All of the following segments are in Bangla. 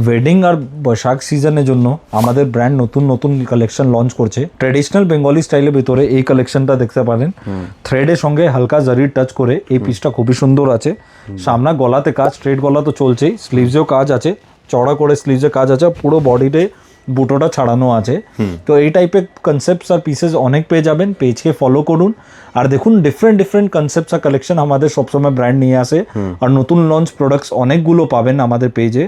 ওয়েডিং আর বৈশাখ সিজনের জন্য আমাদের ব্র্যান্ড নতুন নতুন কালেকশন লঞ্চ করছে। ট্রেডিশনাল বেঙ্গলি স্টাইলের ভিতরে এই কালেকশনটা দেখতে পারেন, থ্রেডের সঙ্গে হালকা জারির টাচ করে এই পিসটা খুবই সুন্দর আছে। সামনা গলাতে কাজ, স্ট্রেট গলা তো চলছেই, স্লিভসেও কাজ আছে, চড়া করে স্লিভসে কাজ আছে, পুরো বডিতে বুটোটা ছাড়ানো আছে। তো এই টাইপের কনসেপ্টস আর পিসেস অনেক পেয়ে যাবেন, পেজকে ফলো করুন আর দেখুন ডিফারেন্ট ডিফারেন্ট কনসেপ্টস আর কালেকশন আমাদের সবসময় ব্র্যান্ড নিয়ে আসে আর নতুন লঞ্চ প্রোডাক্টস অনেকগুলো পাবেন আমাদের পেজে।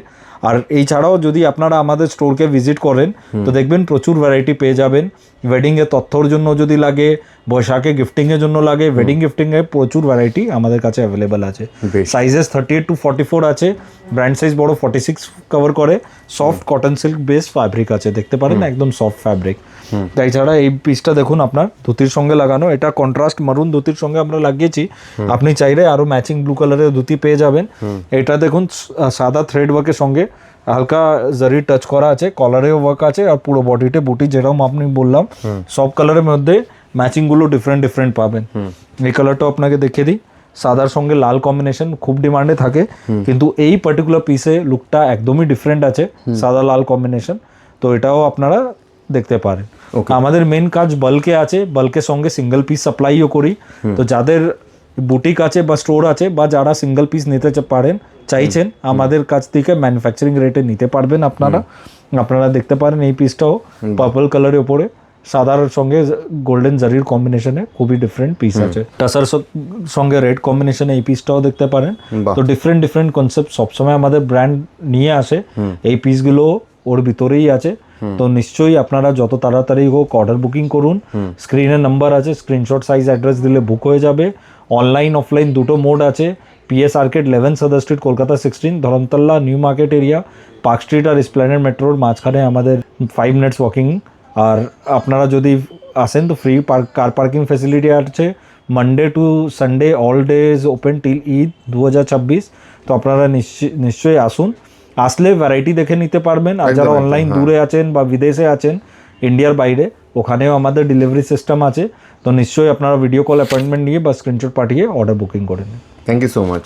আর এই ছাড়াও যদি আপনারা আমাদের স্টোরকে ভিজিট করেন তো দেখবেন প্রচুর ভ্যারাইটি পেয়ে যাবেন। ওয়েডিংয়ে তথ্যর জন্য যদি লাগে, বৈশাখে গিফটিংয়ের জন্য লাগে, ওয়েডিং গিফটিংয়ে প্রচুর ভ্যারাইটি আমাদের কাছে অ্যাভেলেবেল আছে। সাইজেস 38 to 44 আছে, ব্র্যান্ড সাইজ বড় 46 কভার করে। Soft cotton silk base fabric আছে, দেখতে পারেন একদম সফট ফ্যাব্রিক। তাই ছাড়া এই পিসটা দেখুন আপনার ধুতির সঙ্গে লাগানো, এটা কন্ট্রাস্ট মারুন ধুতির সঙ্গে আমরা লাগিয়েছি। আপনি চাইলে আরো ম্যাচিং ব্লু কালারের ধুতি পেয়ে যাবেন। এটা দেখুন সাদা থ্রেড ওয়ার্কের সঙ্গে হালকা জারি টাচ করা আছে, কলারেও ওয়ার্ক আছে আর পুরো বডিতে বুটি যেরকম আপনি বললাম সব কালারের মধ্যে ম্যাচিং গুলো ডিফারেন্ট ডিফারেন্ট পাবেন। এই কালারটাও আপনাকে দেখিয়ে দিই, সাদার সঙ্গে লাল কম্বিনেশন খুব ডিমান্ডে থাকে, কিন্তু এই পার্টিকুলার পিসে লুকটা একদমই ডিফারেন্ট আছে, সাদা লাল কম্বিনেশন। তো এটাও আপনারা দেখতে পারেন। আমাদের মেন কাজ বাল্কে আছে, বাল্কের সঙ্গে সিঙ্গেল পিস সাপ্লাইও করি। তো যাদের বুটিক আছে বা স্টোর আছে বা যারা সিঙ্গেল পিস নিতে পারেন চাইছেন আমাদের কাছ থেকে ম্যানুফ্যাকচারিং রেটে নিতে পারবেন আপনারা দেখতে পারেন এই পিসটাও পার্পল কালারের উপরে সাদার সঙ্গে গোল্ডেন জারির কম্বিনেশনে খুবই ডিফারেন্ট পিস আছে। টাসার সঙ্গে রেড কম্বিনেশনে এই পিসটাও দেখতে পারেন। তো ডিফারেন্ট ডিফারেন্ট কনসেপ্ট সবসময় আমাদের ব্র্যান্ড নিয়ে আসে, এই পিসগুলো ওর ভিতরেই আছে। তো নিশ্চয়ই আপনারা যত তাড়াতাড়ি হোক অর্ডার বুকিং করুন। স্ক্রিনে নাম্বার আছে, স্ক্রিনশট সাইজ অ্যাড্রেস দিলে বুক হয়ে যাবে। অনলাইন অফলাইন দুটো মোড আছে। PS arcade 11 Sudder Street, Kolkata 16, Dharmatala New Market area, Park Street আর এসপ্ল্যানেড মেট্রোর মাঝখানে আমাদের 5 মিনিটস ওয়াকিং। আর আপনারা যদি আসেন তো ফ্রি কার পার্কিং ফেসিলিটি আছে। Monday to Sunday all days open till Eid 2026। তো আপনারা নিশ্চয়ই আসুন, আসলে ভ্যারাইটি দেখে নিতে পারবেন। আর যারা অনলাইন দূরে আছেন বা বিদেশে আছেন, ইন্ডিয়ার বাইরে, ওখানেও আমাদের ডেলিভারি সিস্টেম আছে। তো নিশ্চয়ই আপনারা ভিডিও কল অ্যাপয়েন্টমেন্ট নিয়ে বা স্ক্রিনশট পাঠিয়ে অর্ডার বুকিং করে নিন। Thank you so much.